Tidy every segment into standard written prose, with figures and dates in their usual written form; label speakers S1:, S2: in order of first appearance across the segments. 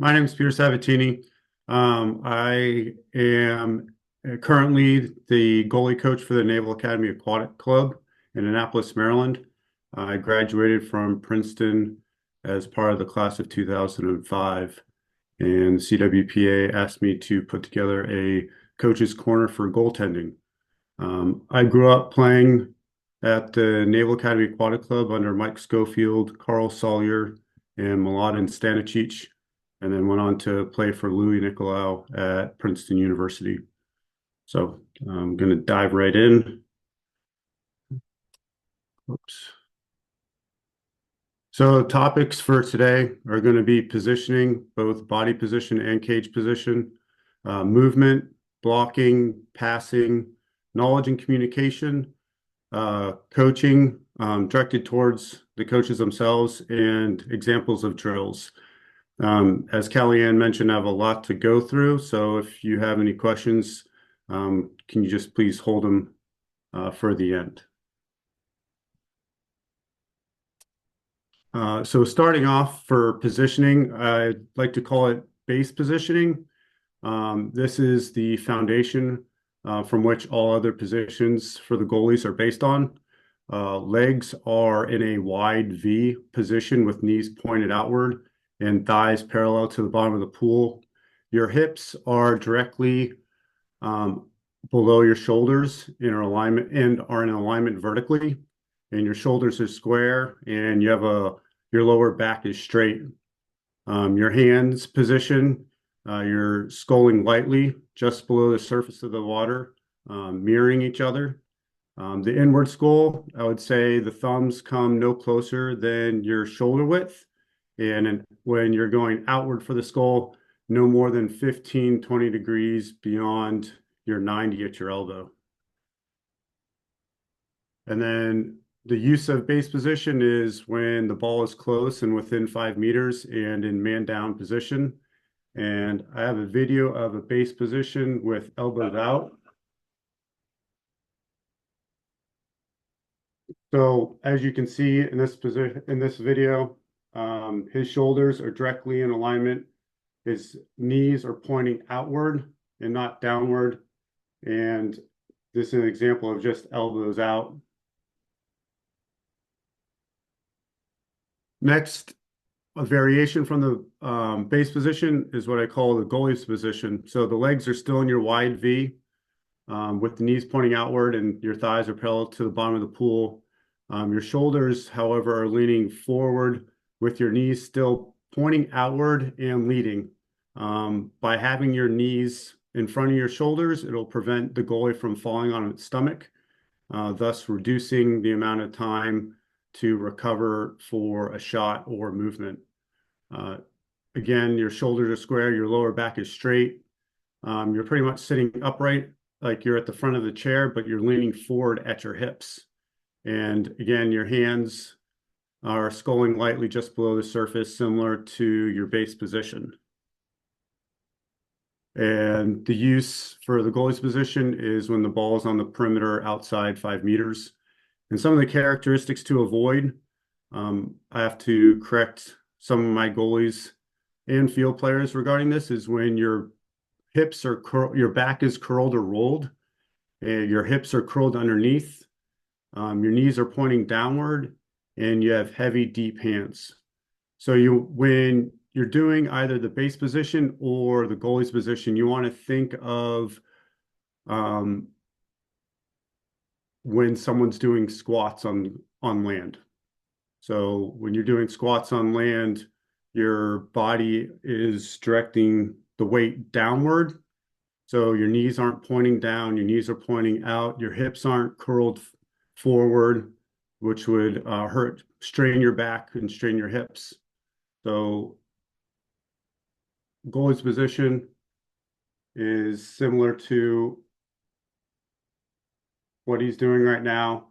S1: My name is Peter Sabbatini. I am currently the goalie coach for the Naval Academy Aquatic Club in Annapolis, Maryland. I graduated from Princeton as part of the class of 2005, and the CWPA asked me to put together a coach's corner for goaltending. I grew up playing at the Naval Academy Aquatic Club under Mike Schofield, Carl Sawyer, and Mladen Stanicic, and then went on to play for Louis Nicolau at Princeton University. So I'm going to dive right in. Oops. So topics for today are going to be positioning, both body position and cage position, movement, blocking, passing, knowledge and communication, coaching directed towards the coaches themselves, and examples of drills. As Kellyanne mentioned, I have a lot to go through, so if you have any questions, can you just please hold them for the end? So starting off for positioning, I'd like to call it base positioning. This is the foundation from which all other positions for the goalies are based on. Legs are in a wide V position with knees pointed outward and thighs parallel to the bottom of the pool. Your hips are directly below your shoulders in alignment and are in alignment vertically, and your shoulders are square, and you have your lower back is straight. Your hands position, you're sculling lightly just below the surface of the water, mirroring each other. The inward skull, I would say the thumbs come no closer than your shoulder width. And when you're going outward for the skull, no more than 15, 20 degrees beyond your 90 at your elbow. And then the use of base position is when the ball is close and within 5 meters and in man down position. And I have a video of a base position with elbows out. So as you can see in this position, in this video, his shoulders are directly in alignment. His knees are pointing outward and not downward. And this is an example of just elbows out. Next, a variation from the base position is what I call the goalie's position. So the legs are still in your wide V with the knees pointing outward and your thighs are parallel to the bottom of the pool. Your shoulders, however, are leaning forward with your knees still pointing outward and leading. By having your knees in front of your shoulders, it'll prevent the goalie from falling on its stomach, thus reducing the amount of time to recover for a shot or movement. Again, your shoulders are square, your lower back is straight. You're pretty much sitting upright like you're at the front of the chair, but you're leaning forward at your hips. And again, your hands are sculling lightly just below the surface, similar to your base position. And the use for the goalie's position is when the ball is on the perimeter outside 5 meters. And some of the characteristics to avoid, I have to correct some of my goalies and field players regarding this, is when your hips are your back is curled or rolled, and your hips are curled underneath. Your knees are pointing downward, and you have heavy, deep hands. So when you're doing either the base position or the goalie's position, you want to think of when someone's doing squats on land. So when you're doing squats on land, your body is directing the weight downward. So your knees aren't pointing down, your knees are pointing out, your hips aren't curled forward, which would strain your back and strain your hips. So goalie's position is similar to what he's doing right now.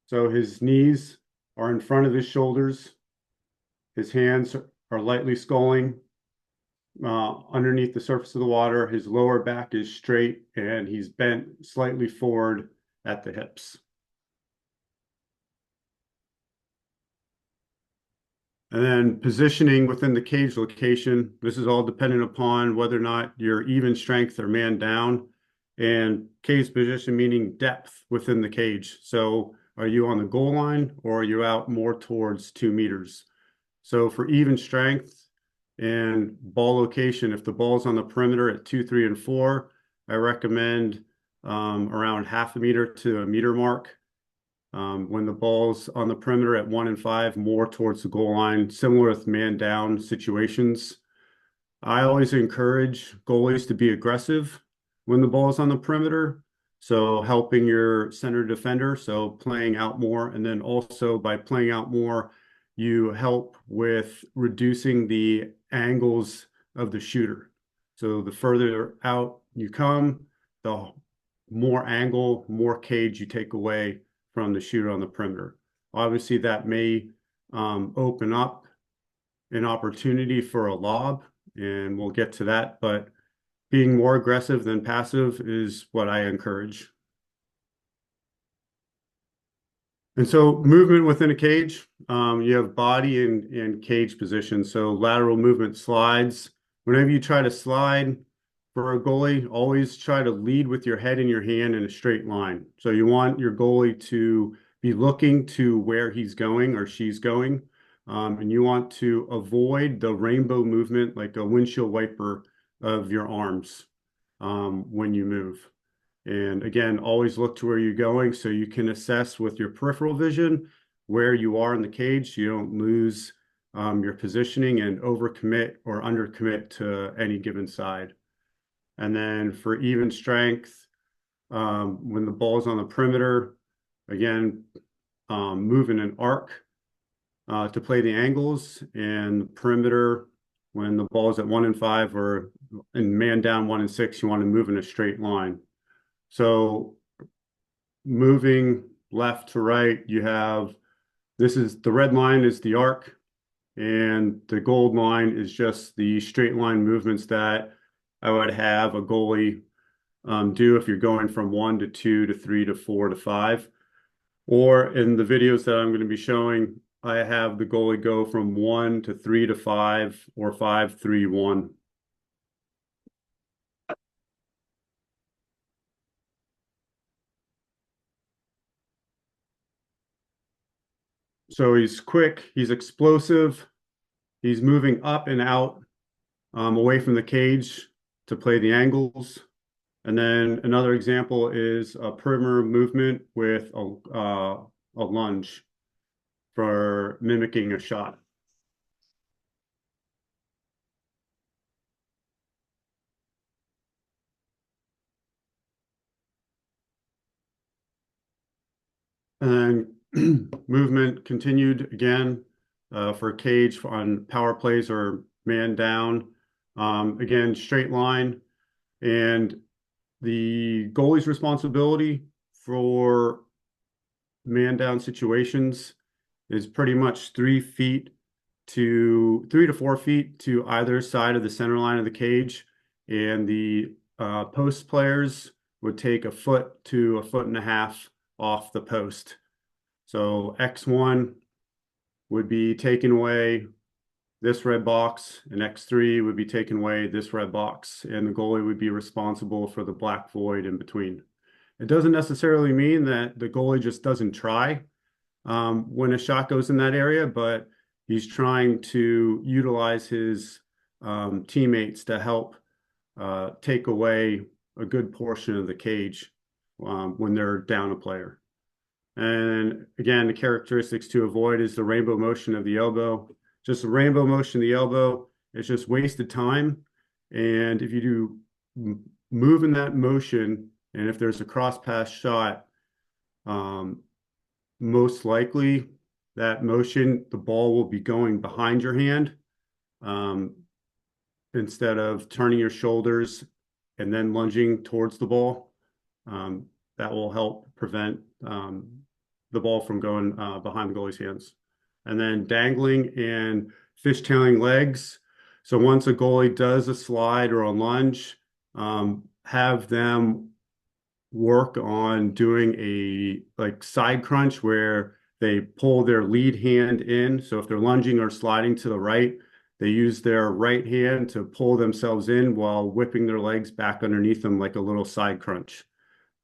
S1: So his knees are in front of his shoulders. His hands are lightly sculling underneath the surface of the water. His lower back is straight and he's bent slightly forward at the hips. And then positioning within the cage location. This is all dependent upon whether or not you're even strength or man down. And cage position meaning depth within the cage. So are you on the goal line or are you out more towards 2 meters? So for even strength and ball location, if the ball's on the perimeter at 2, 3, and 4, I recommend around half a meter to a meter mark. When the ball's on the perimeter at 1 and 5, more towards the goal line, similar with man down situations. I always encourage goalies to be aggressive when the ball is on the perimeter. So helping your center defender, so playing out more. And then also by playing out more, you help with reducing the angles of the shooter. So the further out you come, the more angle, more cage you take away from the shooter on the perimeter. Obviously, that may open up an opportunity for a lob, and we'll get to that. But being more aggressive than passive is what I encourage. And so movement within a cage, you have body and cage position. So lateral movement slides. Whenever you try to slide for a goalie, always try to lead with your head and your hand in a straight line. So you want your goalie to be looking to where he's going or she's going. And you want to avoid the rainbow movement like a windshield wiper of your arms when you move. And again, always look to where you're going so you can assess with your peripheral vision where you are in the cage. So you don't lose your positioning and overcommit or undercommit to any given side. And then for even strength, when the ball's on the perimeter, again, move in an arc to play the angles, and the perimeter, when the ball is at 1 and 5 or in man down 1 and 6, you want to move in a straight line. So moving left to right, you have this is the red line is the arc, and the gold line is just the straight line movements that I would have a goalie do if you're going from 1 to 2 to 3 to 4 to 5. Or in the videos that I'm going to be showing, I have the goalie go from 1 to 3 to 5 or 5, 3, 1. So he's quick, he's explosive, he's moving up and out away from the cage to play the angles. And then another example is a perimeter movement with a lunge for mimicking a shot. And movement continued again for cage on power plays or man down. Again, straight line. And the goalie's responsibility for man down situations is pretty much 3 to 4 feet to either side of the center line of the cage. And the post players would take a foot to a foot and a half off the post. So X1 would be taking away this red box, and X3 would be taking away this red box, and the goalie would be responsible for the black void in between. It doesn't necessarily mean that the goalie just doesn't try when a shot goes in that area, but he's trying to utilize his teammates to help take away a good portion of the cage when they're down a player. And again, the characteristics to avoid is the rainbow motion of the elbow. Just the rainbow motion of the elbow, it's just wasted time. And if you do move in that motion, and if there's a cross pass shot, most likely that motion, the ball will be going behind your hand instead of turning your shoulders and then lunging towards the ball. That will help prevent the ball from going behind the goalie's hands. And then dangling and fishtailing legs. So once a goalie does a slide or a lunge, have them work on doing a like side crunch where they pull their lead hand in. So if they're lunging or sliding to the right, they use their right hand to pull themselves in while whipping their legs back underneath them like a little side crunch.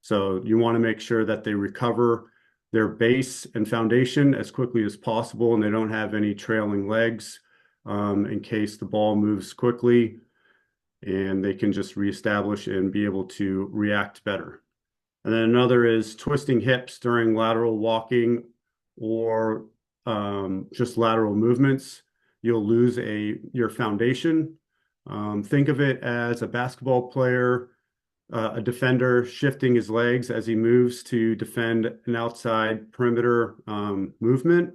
S1: So you want to make sure that they recover their base and foundation as quickly as possible and they don't have any trailing legs in case the ball moves quickly, and they can just reestablish and be able to react better. And then another is twisting hips during lateral walking or just lateral movements. You'll lose your foundation. Think of it as a basketball player, a defender shifting his legs as he moves to defend an outside perimeter movement.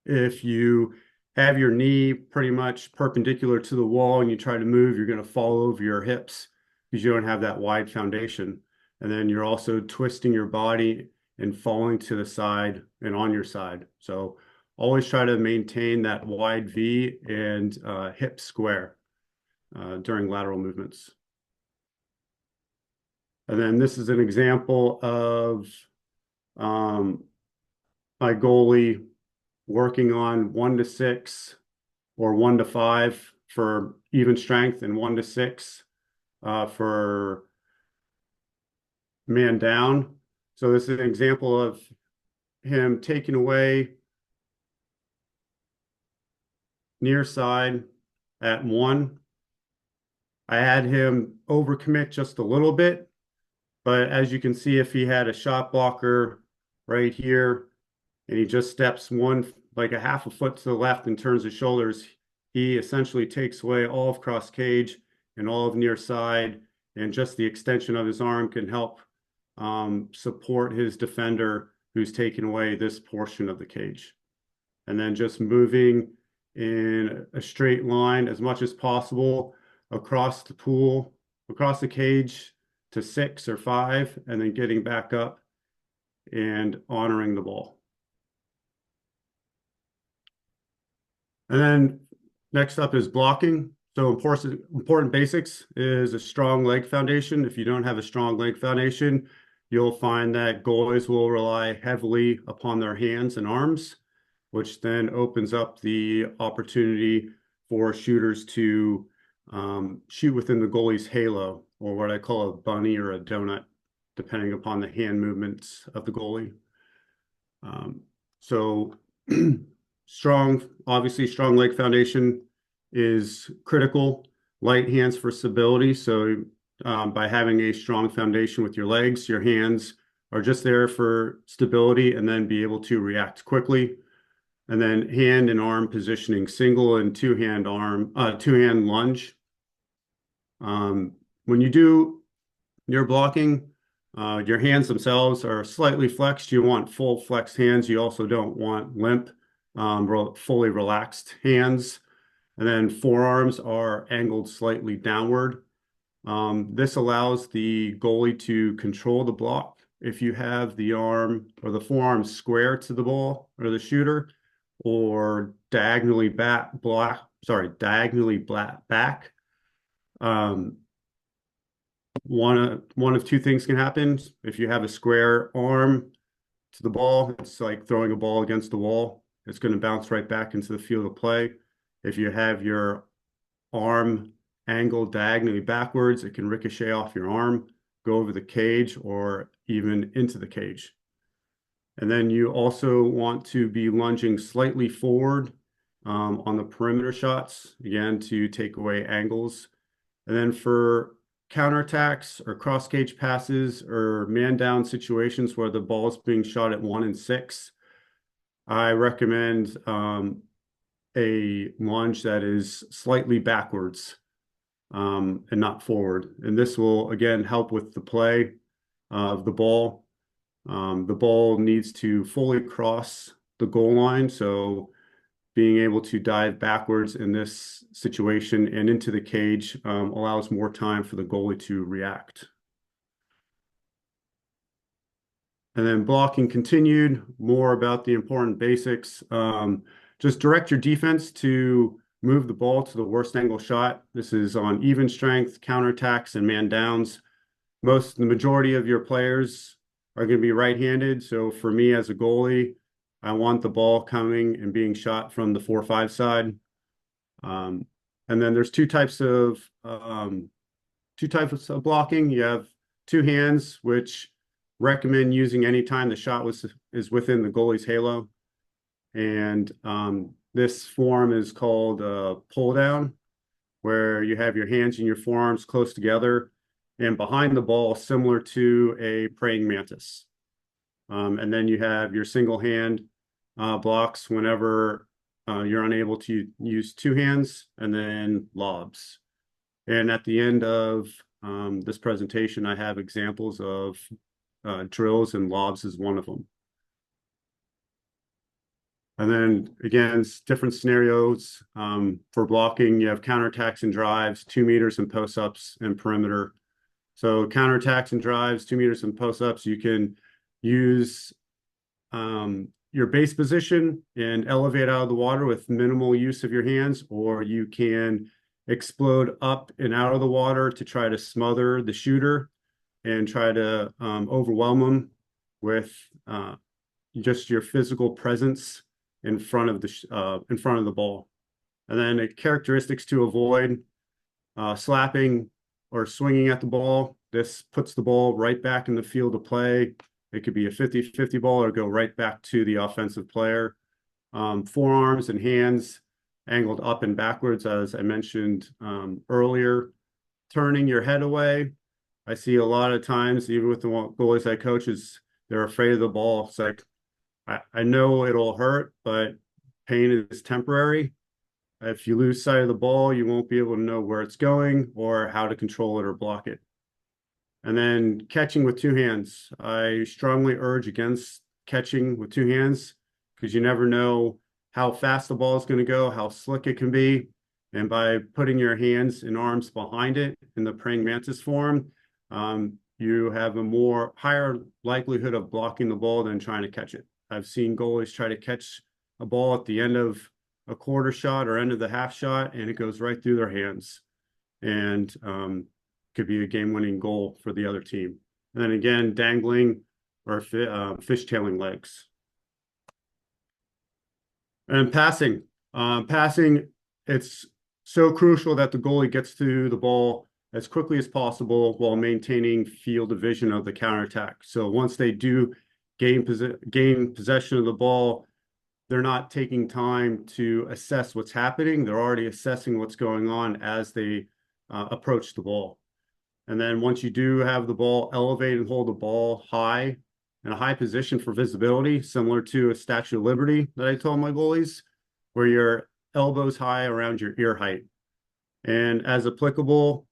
S1: If you have your knee pretty much perpendicular to the wall and you try to move, you're going to fall over your hips because you don't have that wide foundation. And then you're also twisting your body and falling to the side and on your side. So always try to maintain that wide V and hip square during lateral movements. And then this is an example of my goalie working on 1 to 6 or 1 to 5 for even strength and 1 to 6 for man down. So this is an example of him taking away near side at 1. I had him overcommit just a little bit, but as you can see, if he had a shot blocker right here and he just steps like a half a foot to the left and turns his shoulders, he essentially takes away all of cross cage and all of near side, and just the extension of his arm can help support his defender who's taken away this portion of the cage. And then just moving in a straight line as much as possible across the pool, across the cage to 6 or 5, and then getting back up and honoring the ball. And then next up is blocking. So important basics is a strong leg foundation. If you don't have a strong leg foundation, you'll find that goalies will rely heavily upon their hands and arms, which then opens up the opportunity for shooters to shoot within the goalie's halo, or what I call a bunny or a donut, depending upon the hand movements of the goalie. So obviously strong leg foundation is critical. Light hands for stability. So by having a strong foundation with your legs, your hands are just there for stability and then be able to react quickly. And then hand and arm positioning, single and two-hand lunge. When you do your blocking, your hands themselves are slightly flexed. You want full flexed hands. You also don't want limp, fully relaxed hands. And then forearms are angled slightly downward. This allows the goalie to control the block. If you have the arm or the forearm square to the ball or the shooter, or diagonally back, one of two things can happen. If you have a square arm to the ball, it's like throwing a ball against the wall. It's going to bounce right back into the field of play. If you have your arm angled diagonally backwards, it can ricochet off your arm, go over the cage, or even into the cage. And then you also want to be lunging slightly forward on the perimeter shots, again, to take away angles. And then for counterattacks or cross cage passes or man down situations where the ball is being shot at 1 and 6, I recommend a lunge that is slightly backwards and not forward. And this will, again, help with the play of the ball. The ball needs to fully cross the goal line, so being able to dive backwards in this situation and into the cage allows more time for the goalie to react. And then blocking continued, more about the important basics. Just direct your defense to move the ball to the worst angle shot. This is on even strength, counterattacks, and man downs. The majority of your players are going to be right-handed. So for me as a goalie, I want the ball coming and being shot from the 4-5 side. And then there's two types of blocking. You have two hands, which recommend using anytime the shot is within the goalie's halo. And this form is called pull down, where you have your hands and your forearms close together and behind the ball, similar to a praying mantis. And then you have your single hand blocks whenever you're unable to use two hands, and then lobs. And at the end of this presentation, I have examples of drills, and lobs is one of them. And then again, different scenarios for blocking. You have counterattacks and drives, 2 meters and post-ups and perimeter. So counterattacks and drives, 2 meters and post-ups, you can use your base position and elevate out of the water with minimal use of your hands, or you can explode up and out of the water to try to smother the shooter and try to overwhelm them with just your physical presence in front of the ball. And then characteristics to avoid: slapping or swinging at the ball. This puts the ball right back in the field of play. It could be a 50-50 ball or go right back to the offensive player. Forearms and hands angled up and backwards, as I mentioned earlier. Turning your head away. I see a lot of times, even with the goalies I coach, they're afraid of the ball. It's like, I know it'll hurt, but pain is temporary. If you lose sight of the ball, you won't be able to know where it's going or how to control it or block it. And then catching with two hands. I strongly urge against catching with two hands, because you never know how fast the ball is going to go, how slick it can be. And by putting your hands and arms behind it in the praying mantis form, you have a higher likelihood of blocking the ball than trying to catch it. I've seen goalies try to catch a ball at the end of a quarter shot or end of the half shot, and it goes right through their hands, and could be a game-winning goal for the other team. And then again, dangling or fishtailing legs. And passing. Passing, it's so crucial that the goalie gets to the ball as quickly as possible while maintaining field of vision of the counterattack. So once they do gain possession of the ball, they're not taking time to assess what's happening. They're already assessing what's going on as they approach the ball. And then once you do have the ball, elevate and hold the ball high, in a high position for visibility, similar to a Statue of Liberty that I told my goalies, where your elbows high around your ear height. And as applicable,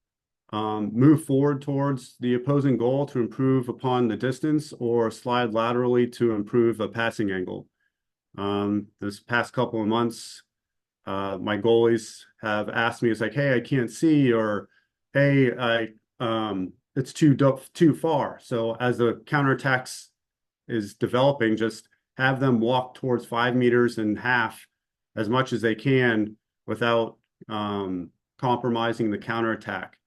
S1: move forward towards the opposing goal to improve upon the distance, or slide laterally to improve a passing angle. This past couple of months, my goalies have asked me, it's like, hey, I can't see, or hey, it's too far. So as the counterattacks is developing, just have them walk towards 5 meters and half as much as they can without compromising the counterattack,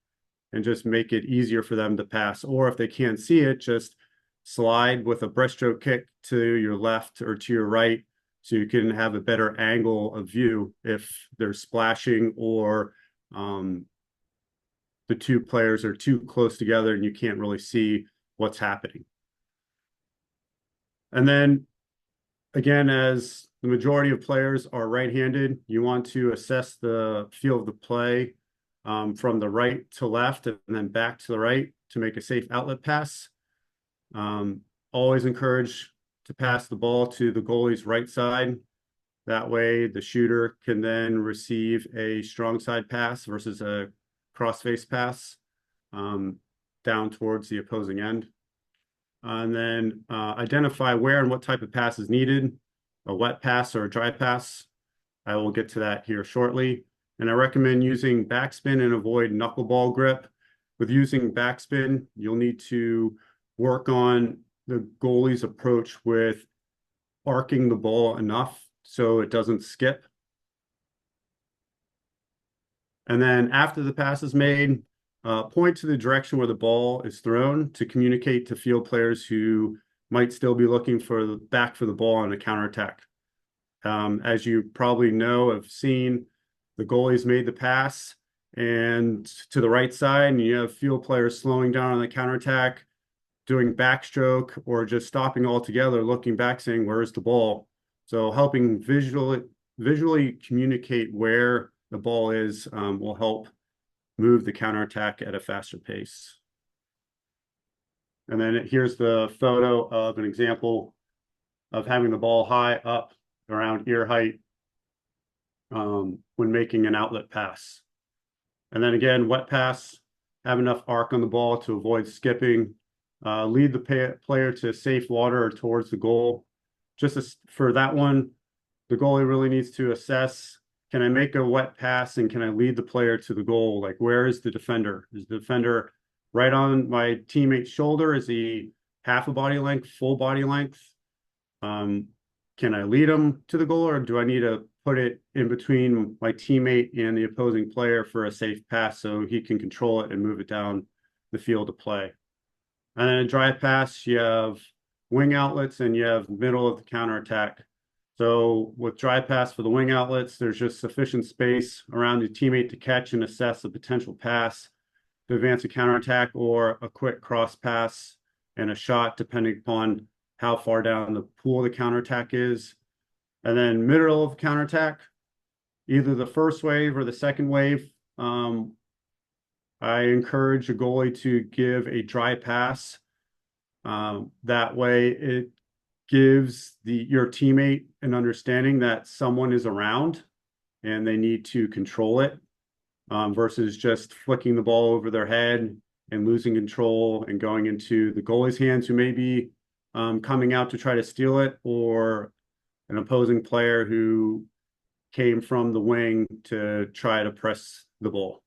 S1: and just make it easier for them to pass. Or if they can't see it, just slide with a breaststroke kick to your left or to your right, so you can have a better angle of view if they're splashing, or the two players are too close together and you can't really see what's happening. And then again, as the majority of players are right-handed, you want to assess the feel of the play from the right to left and then back to the right to make a safe outlet pass. Always encourage to pass the ball to the goalie's right side. That way the shooter can then receive a strong side pass versus a cross-face pass down towards the opposing end. And then identify where and what type of pass is needed, a wet pass or a dry pass. I will get to that here shortly. And I recommend using backspin and avoid knuckleball grip. With using backspin, you'll need to work on the goalie's approach with arcing the ball enough so it doesn't skip. And then after the pass is made, point to the direction where the ball is thrown to communicate to field players who might still be looking back for the ball on a counterattack. As you probably know, have seen, the goalie's made the pass and to the right side, and you have field players slowing down on the counterattack, doing backstroke, or just stopping altogether, looking back, saying, "Where's the ball?" So helping visually communicate where the ball is will help move the counterattack at a faster pace. And then here's the photo of an example of having the ball high up around ear height when making an outlet pass. And then again, wet pass, have enough arc on the ball to avoid skipping, lead the player to safe water or towards the goal. Just for that one, the goalie really needs to assess, can I make a wet pass and can I lead the player to the goal? Like, where is the defender? Is the defender right on my teammate's shoulder? Is he half a body length, full body length? Can I lead him to the goal, or do I need to put it in between my teammate and the opposing player for a safe pass so he can control it and move it down the field to play? And then a drive pass, you have wing outlets and you have middle of the counterattack. So with drive pass for the wing outlets, there's just sufficient space around the teammate to catch and assess a potential pass to advance a counterattack, or a quick cross pass and a shot, depending upon how far down the pool the counterattack is. And then middle of counterattack, either the first wave or the second wave, I encourage a goalie to give a dry pass. That way it gives your teammate an understanding that someone is around and they need to control it, versus just flicking the ball over their head and losing control and going into the goalie's hands, who may be coming out to try to steal it, or an opposing player who came from the wing to try to press the ball.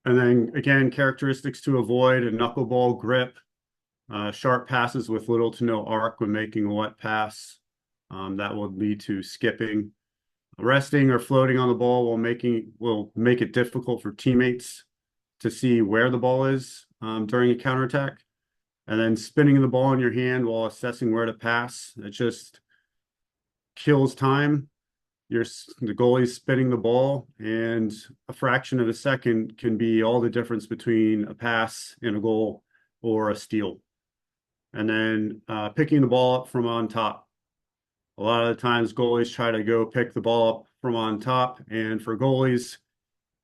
S1: And then again, characteristics to avoid: a knuckleball grip, sharp passes with little to no arc when making a wet pass. That will lead to skipping. Resting or floating on the ball will make it difficult for teammates to see where the ball is during a counterattack. And then spinning the ball in your hand while assessing where to pass, it just kills time. The goalie's spinning the ball, and a fraction of a second can be all the difference between a pass and a goal or a steal. And then picking the ball up from on top. A lot of the times goalies try to go pick the ball up from on top, and for goalies,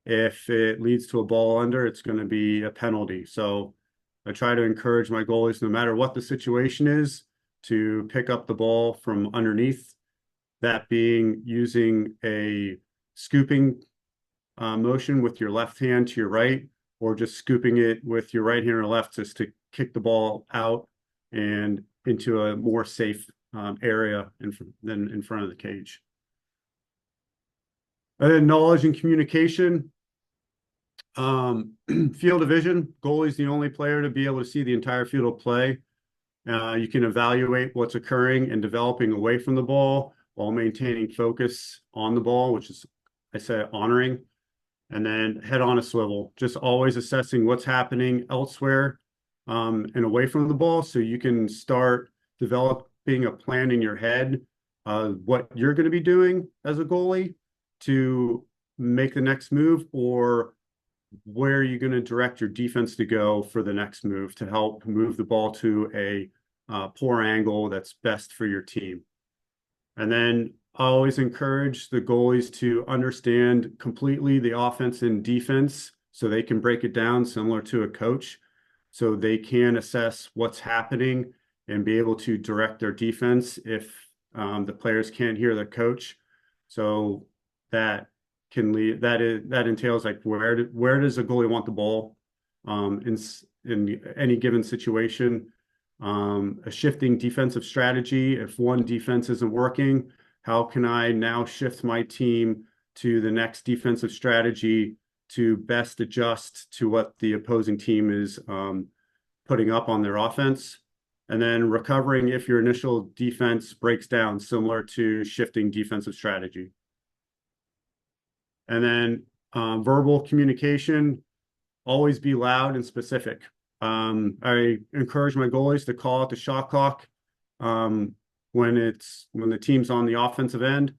S1: if it leads to a ball under, it's going to be a penalty. So I try to encourage my goalies, no matter what the situation is, to pick up the ball from underneath. That being using a scooping motion with your left hand to your right, or just scooping it with your right hand or left, just to kick the ball out and into a more safe area than in front of the cage. And then knowledge and communication. Field of vision. Goalie's the only player to be able to see the entire field of play. You can evaluate what's occurring and developing away from the ball while maintaining focus on the ball, which is, I said, honoring. And then head on a swivel, just always assessing what's happening elsewhere and away from the ball, so you can start developing a plan in your head, what you're going to be doing as a goalie to make the next move, or where you're going to direct your defense to go for the next move to help move the ball to a poor angle that's best for your team. And then I always encourage the goalies to understand completely the offense and defense so they can break it down similar to a coach, so they can assess what's happening and be able to direct their defense if the players can't hear their coach. So that can lead, that entails, like, where does a goalie want the ball in any given situation. A shifting defensive strategy. If one defense isn't working, how can I now shift my team to the next defensive strategy to best adjust to what the opposing team is putting up on their offense? And then recovering if your initial defense breaks down, similar to shifting defensive strategy. And then verbal communication. Always be loud and specific. I encourage my goalies to call out the shot clock when the team's on the offensive end.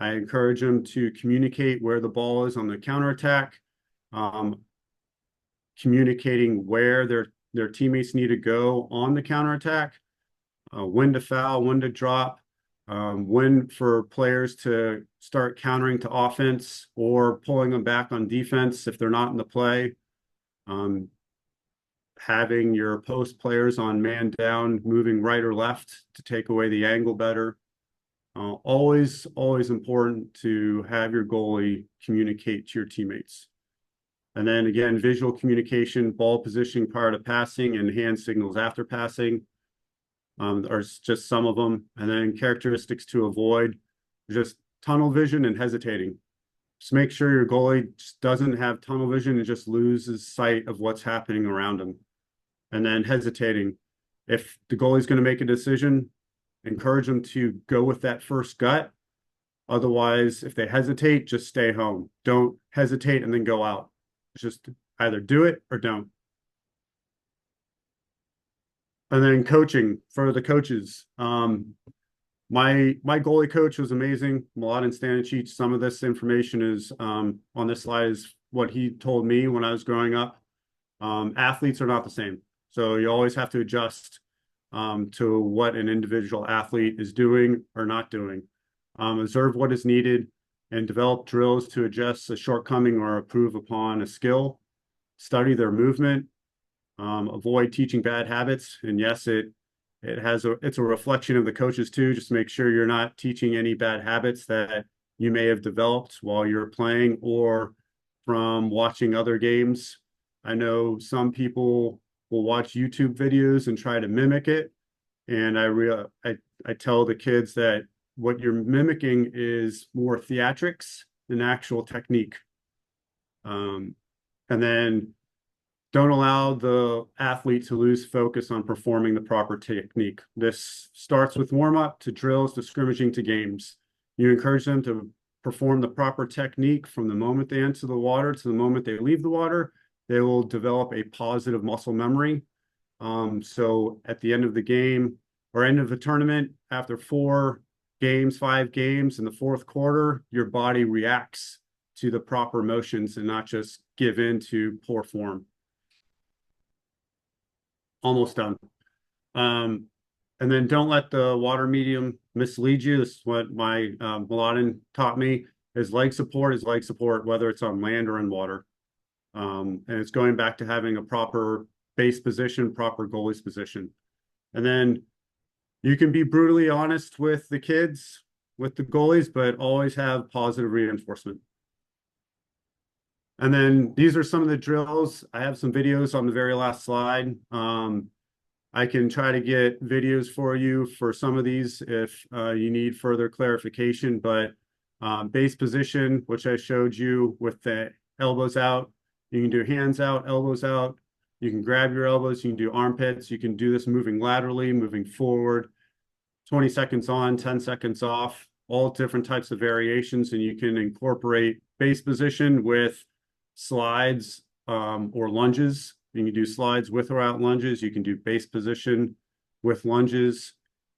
S1: I encourage them to communicate where the ball is on the counterattack, communicating where their teammates need to go on the counterattack, when to foul, when to drop, when for players to start countering to offense or pulling them back on defense if they're not in the play. Having your post players on man down, moving right or left to take away the angle better. Always important to have your goalie communicate to your teammates. And then again, visual communication, ball positioning prior to passing and hand signals after passing are just some of them. And then characteristics to avoid, just tunnel vision and hesitating. Just make sure your goalie doesn't have tunnel vision and just loses sight of what's happening around him. And then hesitating. If the goalie's going to make a decision, encourage them to go with that first gut. Otherwise, if they hesitate, just stay home. Don't hesitate and then go out. Just either do it or don't. And then coaching for the coaches. My goalie coach was amazing. Mladen Stanicic. Some of this information is on this slide is what he told me when I was growing up. Athletes are not the same. So you always have to adjust to what an individual athlete is doing or not doing. Observe what is needed and develop drills to adjust a shortcoming or improve upon a skill. Study their movement. Avoid teaching bad habits. And yes, it's a reflection of the coaches too. Just make sure you're not teaching any bad habits that you may have developed while you're playing or from watching other games. I know some people will watch YouTube videos and try to mimic it. And I tell the kids that what you're mimicking is more theatrics than actual technique. And then don't allow the athlete to lose focus on performing the proper technique. This starts with warm-up to drills to scrimmaging to games. You encourage them to perform the proper technique from the moment they enter the water to the moment they leave the water. They will develop a positive muscle memory. So at the end of the game or end of the tournament, after 5 games in the fourth quarter, your body reacts to the proper motions and not just give in to poor form. Almost done. And then don't let the water medium mislead you. This is what my Mladen taught me. Is leg support, whether it's on land or in water. And it's going back to having a proper base position, proper goalie's position. And then you can be brutally honest with the kids, with the goalies, but always have positive reinforcement. And then these are some of the drills. I have some videos on the very last slide. I can try to get videos for you for some of these if you need further clarification, but base position, which I showed you with the elbows out, you can do hands out, elbows out. You can grab your elbows, you can do armpits. You can do this moving laterally, moving forward, 20 seconds on, 10 seconds off, all different types of variations. And you can incorporate base position with slides or lunges. You can do slides with or without lunges. You can do base position with lunges,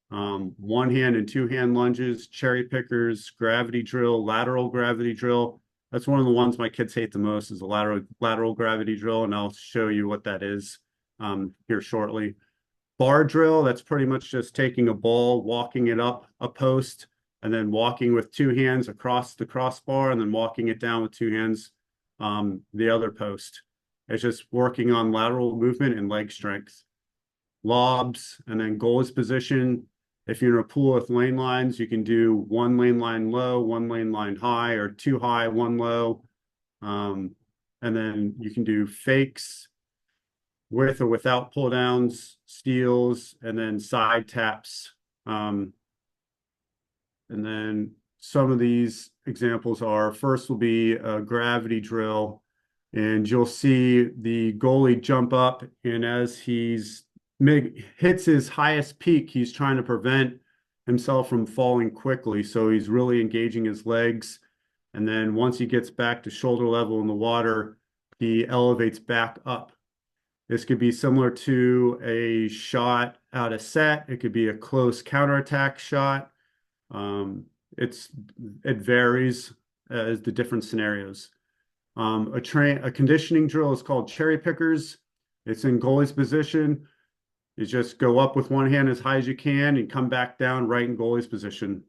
S1: one hand and two hand lunges, cherry pickers, gravity drill, lateral gravity drill. That's one of the ones my kids hate the most is the lateral gravity drill, and I'll show you what that is here shortly. Bar drill, that's pretty much just taking a ball, walking it up a post, and then walking with two hands across the crossbar, and then walking it down with two hands the other post. It's just working on lateral movement and leg strength. Lobs, and then goalie's position. If you're in a pool with lane lines, you can do one lane line low, one lane line high, or two high, one low. And then you can do fakes with or without pull downs, steals, and then side taps. And then some of these examples are, first will be a gravity drill, and you'll see the goalie jump up, and as he's hits his highest peak, he's trying to prevent himself from falling quickly. So he's really engaging his legs. And then once he gets back to shoulder level in the water, he elevates back up. This could be similar to a shot out of set. It could be a close counterattack shot. Um, it's it varies as the different scenarios. A conditioning drill is called cherry pickers. It's in goalie's position. You just go up with one hand as high as you can and come back down right in goalie's position.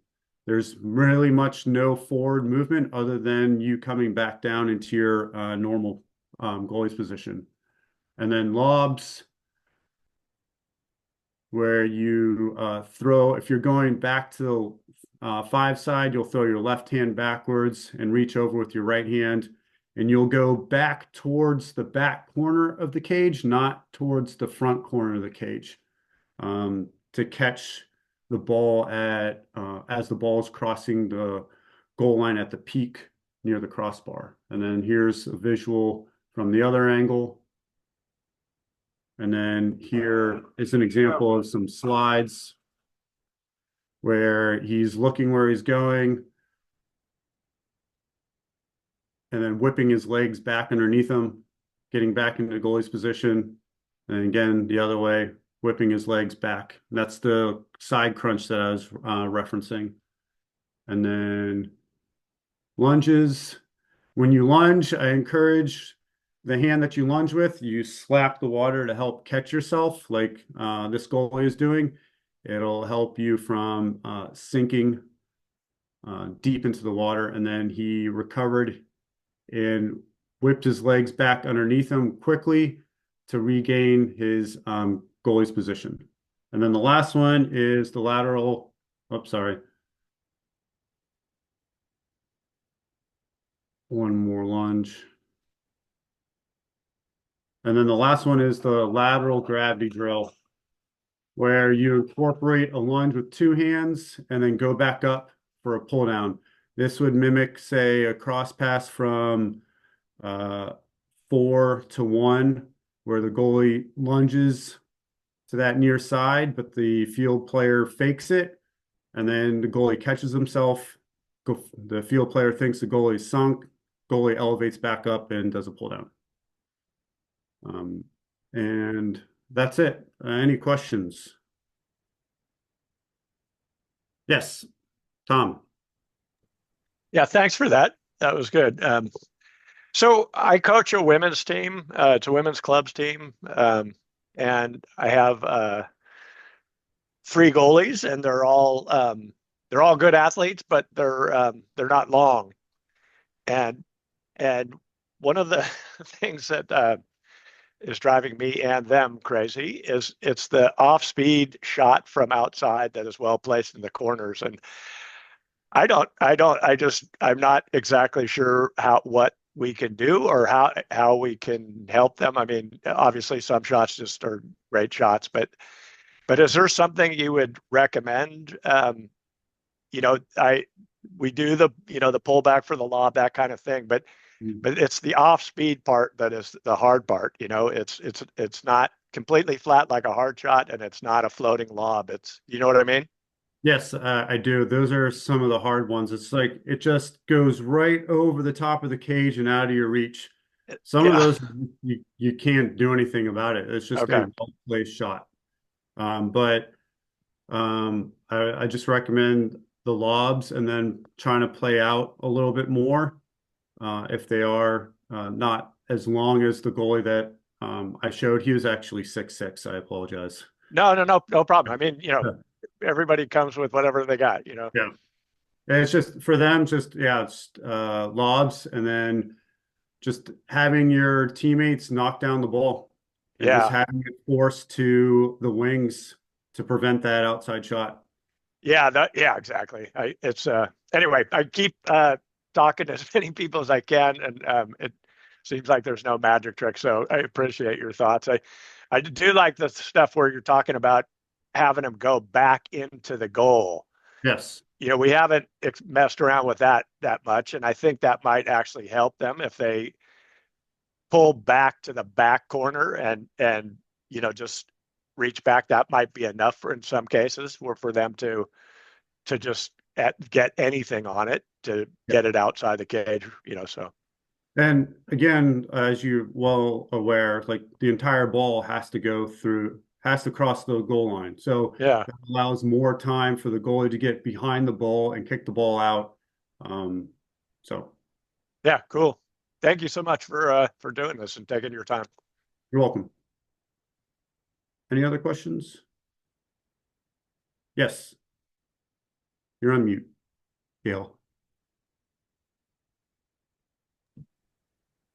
S1: There's really much no forward movement other than you coming back down into your normal goalie's position. And then lobs, where you throw, if you're going back to the 5 side, you'll throw your left hand backwards and reach over with your right hand. And you'll go back towards the back corner of the cage, not towards the front corner of the cage, to catch the ball at as the ball is crossing the goal line at the peak near the crossbar. And then here's a visual from the other angle. And then here is an example of some slides where he's looking where he's going and then whipping his legs back underneath him, getting back into the goalie's position. And again, the other way, whipping his legs back. That's the side crunch that I was referencing. And then lunges. When you lunge, I encourage the hand that you lunge with, you slap the water to help catch yourself, like this goalie is doing. It'll help you from sinking deep into the water. And then he recovered and whipped his legs back underneath him quickly to regain his goalie's position. And then the last one is the lateral. Oops, sorry. One more lunge. And then the last one is the lateral gravity drill, where you incorporate a lunge with 2 hands and then go back up for a pull down. This would mimic, say, a cross pass from 4 to 1, where the goalie lunges to that near side, but the field player fakes it, and then the goalie catches himself. The field player thinks the goalie's sunk. Goalie elevates back up and does a pull down. And that's it. Any questions? Yes, Tom.
S2: Yeah, thanks for that. That was good. So I coach a women's team. It's a women's clubs team, and I have 3 goalies, and they're all good athletes, but they're not long. And one of the things that is driving me and them crazy is it's the off-speed shot from outside that is well placed in the corners. And I'm not exactly sure what we can do or how we can help them. I mean, obviously some shots just are great shots, but is there something you would recommend? You know, we do the pullback for the lob, that kind of thing, but it's the off speed part that is the hard part. You know, it's not completely flat like a hard shot, and it's not a floating lob. You know what I mean?
S1: Yes, I do. Those are some of the hard ones. It's like it just goes right over the top of the cage and out of your reach. Some of
S2: Yeah.
S1: those you can't do anything about it. It's just a
S2: Okay.
S1: well-placed shot. But I just recommend the lobs and then trying to play out a little bit more if they are not as long as the goalie that I showed. He was actually 6'6". I apologize.
S2: No problem. I mean, everybody comes with whatever they got.
S1: Yeah. It's just for them, just yeah, it's lobs and then just having your teammates knock down the ball and just
S2: Yeah.
S1: having it forced to the wings to prevent that outside shot.
S2: Yeah, exactly. Anyway, I keep talking to as many people as I can, and it seems like there's no magic trick. So I appreciate your thoughts. I do like the stuff where you're talking about having them go back into the goal.
S1: Yes.
S2: We haven't messed around with that much, and I think that might actually help them if they pull back to the back corner and just reach back. That might be enough in some cases for them to just get anything on it to get it outside the cage. So
S1: And again, as you're well aware, like the entire ball has to cross the goal line. So
S2: Yeah.
S1: that allows more time for the goalie to get behind the ball and kick the ball out. Um, so
S2: Yeah. Cool. Thank you so much for doing this and taking your time.
S1: you're welcome. Any other questions? Yes, you're on mute, Gail.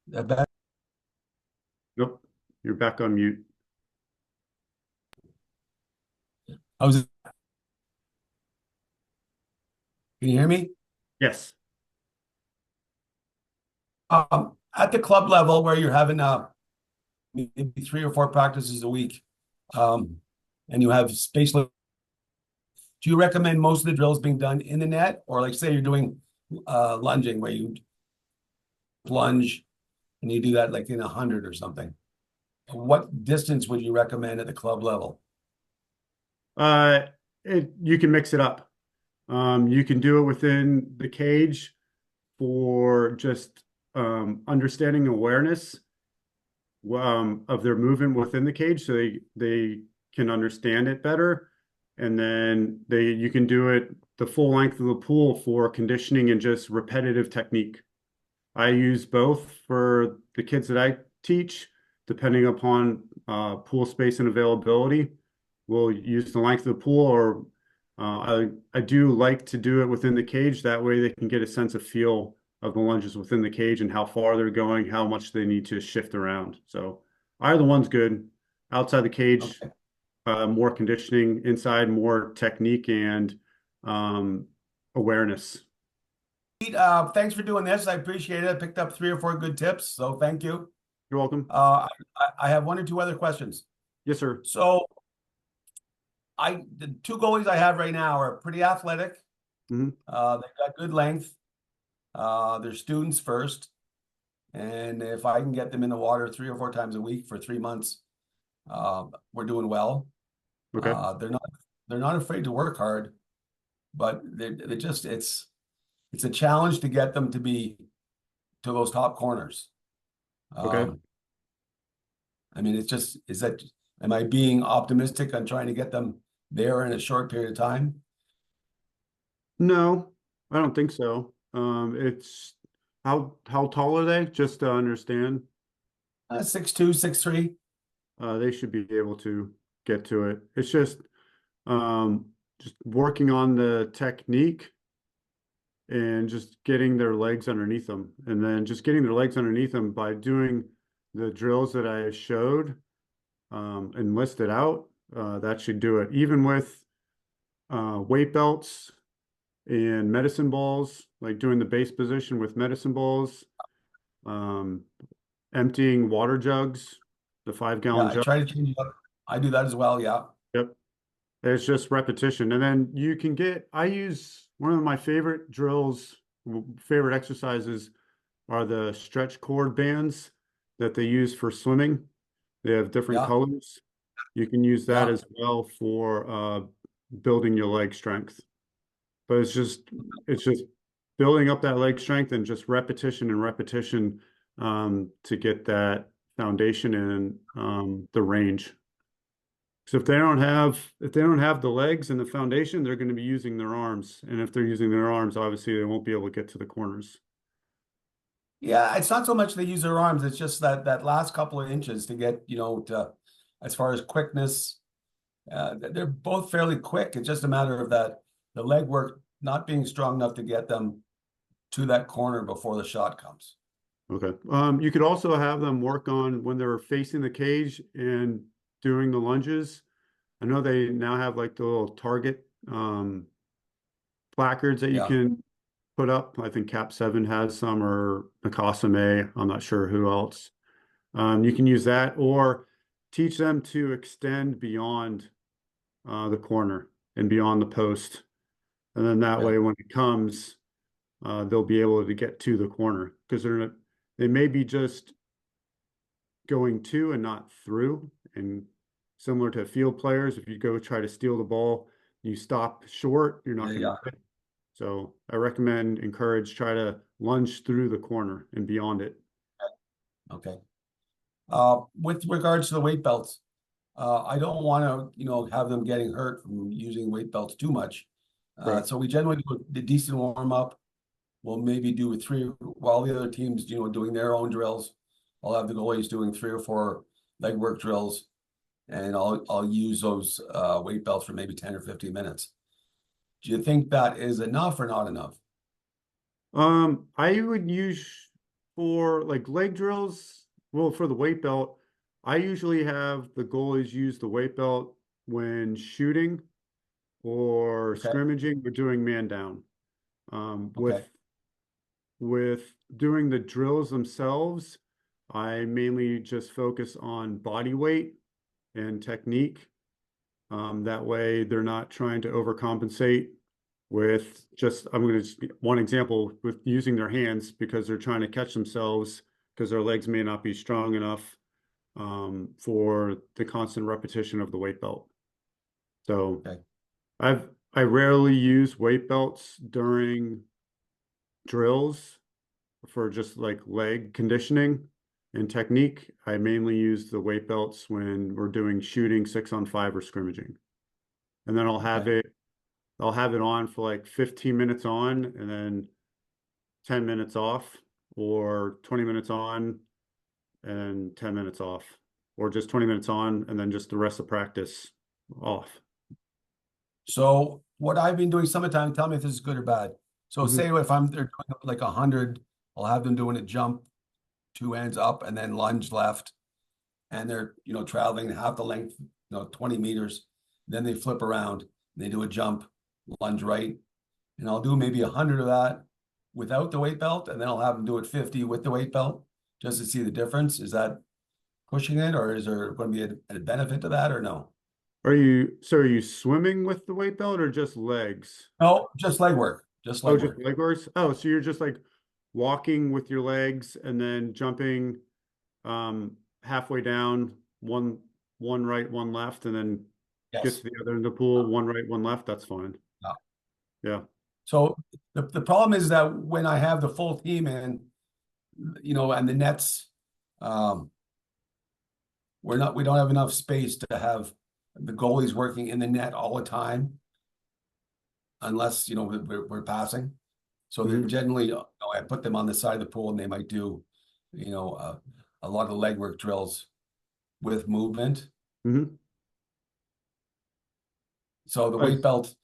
S3: Back,
S1: Nope, you're back on mute.
S3: I was, can you hear me?
S1: Yes.
S3: At the club level where you're having maybe 3 or 4 practices a week, and you have space, do you recommend most of the drills being done in the net, or like say you're doing lunging where you plunge and you do that like in 100 or something? What distance would you recommend at the club level?
S1: Uh, you can mix it up. You can do it within the cage for just understanding awareness of their movement within the cage, so they can understand it better. And then you can do it the full length of the pool for conditioning and just repetitive technique. I use both for the kids that I teach, depending upon pool space and availability. We'll use the length of the pool, or I do like to do it within the cage. That way they can get a sense of feel of the lunges within the cage and how far they're going, how much they need to shift around. So either one's good. Outside the cage,
S3: Okay.
S1: more conditioning. Inside, more technique and um, awareness.
S3: Pete, thanks for doing this. I appreciate it. I picked up 3 or 4 good tips, so thank you.
S1: You're welcome.
S3: I have 1 or 2 other questions.
S1: Yes, sir.
S3: So the 2 goalies I have right now are pretty athletic.
S1: Hmm.
S3: They've got good length. They're students first, and if I can get them in the water 3 or 4 times a week for 3 months, we're doing well.
S1: Okay.
S3: They're not afraid to work hard, but they just it's a challenge to get them to be to those top corners.
S1: Okay.
S3: Um, I mean, am I being optimistic on trying to get them there in a short period of time?
S1: No, I don't think so. It's how tall are they? Just to understand.
S3: 6'2", 6'3".
S1: They should be able to get to it. It's just working on the technique and just getting their legs underneath them, and then just getting their legs underneath them by doing the drills that I showed and listed out. That should do it. Even with weight belts and medicine balls, like doing the base position with medicine balls, um, emptying water jugs, the 5 gallon
S3: Yeah, I
S1: jug.
S3: try to change it up. I do that as well. Yeah.
S1: Yep. It's just repetition. And then I use one of my favorite drills, favorite exercises are the stretch cord bands that they use for swimming. They have different
S3: Yeah.
S1: colors. You can use that
S3: Yeah.
S1: as well for building your leg strength. But it's just building up that leg strength and just repetition and repetition to get that foundation and the range. So if they don't have the legs and the foundation, they're going to be using their arms. And if they're using their arms, obviously they won't be able to get to the corners.
S3: Yeah, it's not so much they use their arms, it's just that last couple of inches to get, to as far as quickness. They're both fairly quick. It's just a matter of the leg work not being strong enough to get them to that corner before the shot comes.
S1: Okay. You could also have them work on when they're facing the cage and doing the lunges. I know they now have like the little target placards that you
S3: Yeah.
S1: can put up. I think Cap 7 has some, or Mikasa May. I'm not sure who else. You can use that or teach them to extend beyond the corner and beyond the post. And then that
S3: Yeah.
S1: way, when it comes, they'll be able to get to the corner because they may be just going to and not through. And similar to field players, if you go try to steal the ball, you stop short, you're not
S3: Yeah.
S1: going
S3: Yeah.
S1: to get. So I encourage, try to lunge through the corner and beyond it.
S3: Okay. With regards to the weight belts, I don't want to, have them getting hurt from using weight belts too much.
S1: Right.
S3: So we generally do a decent warm up. We'll maybe do with three, while the other teams, doing their own drills. I'll have the goalies doing 3 or 4 leg work drills, and I'll use those weight belts for maybe 10 or 15 minutes. Do you think that is enough or not enough?
S1: I would use for like leg drills, well, for the weight belt, I usually have the goalies use the weight belt when shooting or
S3: Okay.
S1: scrimmaging or doing man down. Um,
S3: Okay.
S1: with with doing the drills themselves, I mainly just focus on body weight and technique. That way they're not trying to overcompensate with just, I'm going to one example with using their hands because they're trying to catch themselves because their legs may not be strong enough for the constant repetition of the weight belt. So
S3: Okay.
S1: I rarely use weight belts during drills for just like leg conditioning and technique. I mainly use the weight belts when we're doing shooting 6-on-5 or scrimmaging. And then
S3: Okay.
S1: I'll have it on for like 15 minutes on and then 10 minutes off, or 20 minutes on and 10 minutes off, or just 20 minutes on and then just the rest of practice off.
S3: So what I've been doing summertime, tell me if this is good or bad. So
S1: Mhm.
S3: say if they're doing like 100, I'll have them doing a jump, 2 hands up, and then lunge left, and they're traveling half the length, 20 meters. Then they flip around, and they do a jump, lunge right, and I'll do maybe 100 of that without the weight belt, and then I'll have them do it 50 with the weight belt just to see the difference. Is that pushing it, or is there going to be a benefit to that, or no?
S1: Are you swimming with the weight belt or just legs?
S3: No, just leg work, just
S1: Oh,
S3: leg
S1: just
S3: work.
S1: leg works? Oh, so you're just like walking with your legs and then jumping halfway down, one right, one left, and then get
S3: Yes.
S1: to the other end of the pool, one right, one left. That's fine.
S3: Yeah.
S1: Yeah.
S3: So the problem is that when I have the full team in, and the nets, um, we don't have enough space to have the goalies working in the net all the time, unless we're passing. So they're
S1: Hmm.
S3: generally, I put them on the side of the pool, and they might do, a lot of leg work drills with movement.
S1: Hmm.
S3: So the weight belt,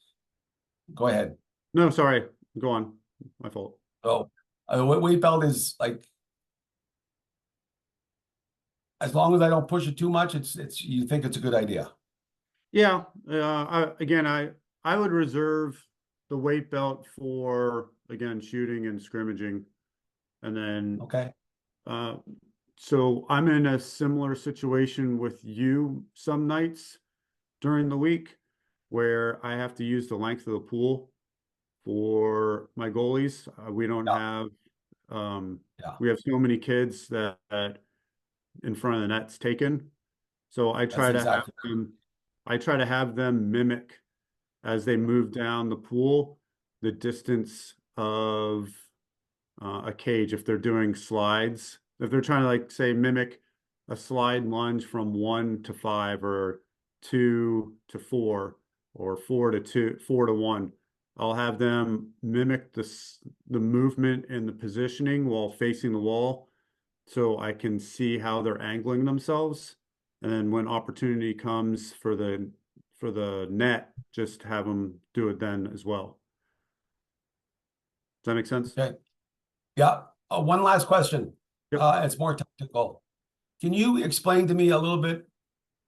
S3: go ahead.
S1: No, sorry. Go on. My fault.
S3: So weight belt is like, as long as I don't push it too much, it's you think it's a good idea.
S1: Yeah. I would reserve the weight belt for, again, shooting and scrimmaging. And then,
S3: Okay.
S1: uh, so I'm in a similar situation with you some nights during the week where I have to use the length of the pool for my goalies. We don't
S3: Yeah.
S1: have,
S3: Yeah.
S1: we have so many kids that in front of the net's taken. So
S3: That's exactly.
S1: I try to have them mimic as they move down the pool, the distance of a cage. If they're doing slides, if they're trying to like say mimic a slide lunge from 1 to 5 or 2 to 4 or 4 to 2, 4 to 1, I'll have them mimic the movement and the positioning while facing the wall so I can see how they're angling themselves. And then when opportunity comes for the net, just have them do it then as well. Does that make sense?
S3: Okay. Yeah. One last question.
S1: Yep.
S3: It's more technical. Can you explain to me a little bit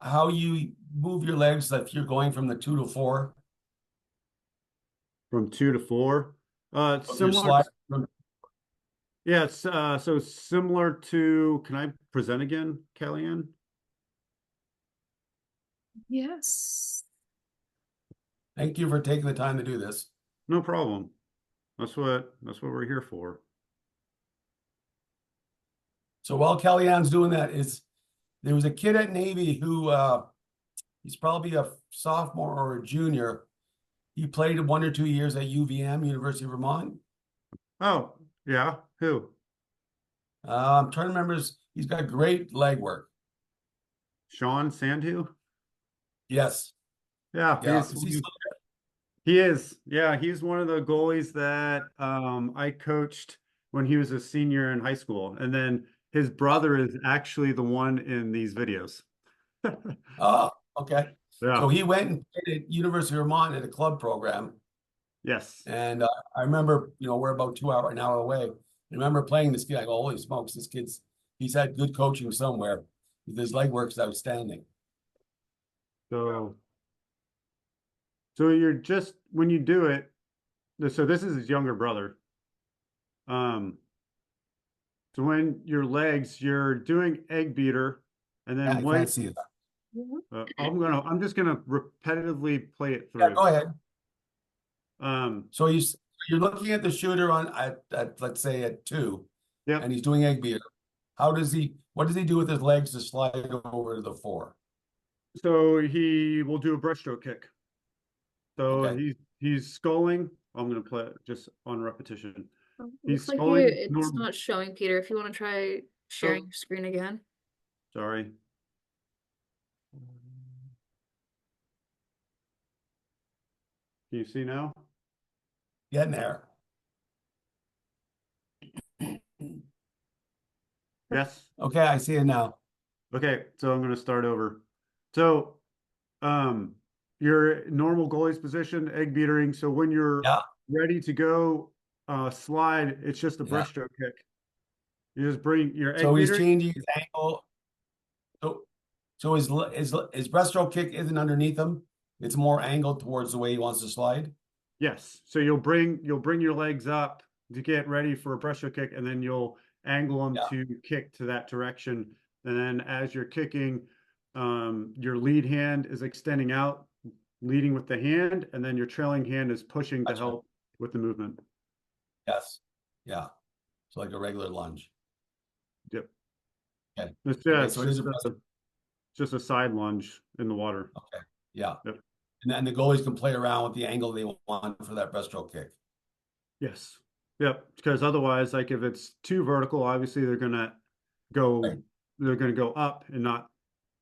S3: how you move your legs if you're going from the 2 to 4?
S1: From 2 to 4.
S3: Of your
S1: Similar.
S3: slide.
S1: Yeah, so similar to, can I present again, Kellyanne?
S4: Yes.
S3: Thank you for taking the time to do this.
S1: No problem. That's what we're here for.
S3: So while Kellyanne's doing that, there was a kid at Navy who he's probably a sophomore or a junior. He played 1 or 2 years at UVM, University of Vermont.
S1: Oh, yeah. Who?
S3: I'm trying to remember. He's got great leg work.
S1: Sean Sandhu.
S3: Yes.
S1: Yeah,
S3: Yeah. Is he still
S1: he is. Yeah, he's one of the goalies that I coached when he was a senior in high school, and then his brother is actually the one in these videos.
S3: Oh, okay. So
S1: Yeah.
S3: he went and played at University of Vermont at a club program.
S1: Yes.
S3: And I remember, we're about an hour away. I remember playing this kid. I go, holy smokes, he's had good coaching somewhere. His leg work is outstanding.
S1: So, you're just when you do it. So this is his younger brother. Um, so when your legs, you're doing egg beater, and
S3: Yeah,
S1: then
S3: I
S1: when
S3: can't see it.
S1: I'm just gonna repetitively play it
S3: Yeah,
S1: through.
S3: go ahead.
S1: Um,
S3: So you're looking at the shooter at let's say at 2,
S1: yep.
S3: and he's doing egg beater. What does he do with his legs to slide over to the 4?
S1: So he will do a breaststroke kick. So
S3: Okay.
S1: he's sculling. I'm gonna play it just on repetition. He's
S4: Looks like
S1: sculling
S4: it's not showing, Peter. If you want to try sharing your screen again.
S1: Sorry. Can you see now?
S3: Getting there.
S1: Yes.
S3: Okay, I see it now.
S1: Okay, so I'm gonna start over. So, your normal goalie's position, egg beatering. So when you're
S3: Yeah.
S1: ready to go, slide, it's just a
S3: Yeah.
S1: breaststroke kick. You just bring your egg
S3: So he's
S1: beater.
S3: changing his angle. So his breaststroke kick isn't underneath him. It's more angled towards the way he wants to slide.
S1: Yes. So you'll bring your legs up to get ready for a breaststroke kick, and then you'll angle them
S3: Yeah.
S1: to kick to that direction. And then as you're kicking, your lead hand is extending out, leading with the hand, and then your trailing hand is pushing to
S3: Gotcha.
S1: help with the movement.
S3: Yes. Yeah. So like a regular lunge.
S1: Yep.
S3: Okay.
S1: It's
S3: Okay, so it is
S1: just a side lunge in the water.
S3: Okay. Yeah.
S1: Yep.
S3: And then the goalies can play around with the angle they want for that breaststroke kick.
S1: Yes. Yep. Because otherwise, like if it's too vertical, obviously go
S3: Right.
S1: they're gonna go up and not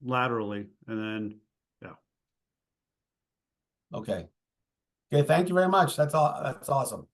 S1: laterally. And then
S3: Okay. Okay, thank you very much. That's all. That's awesome.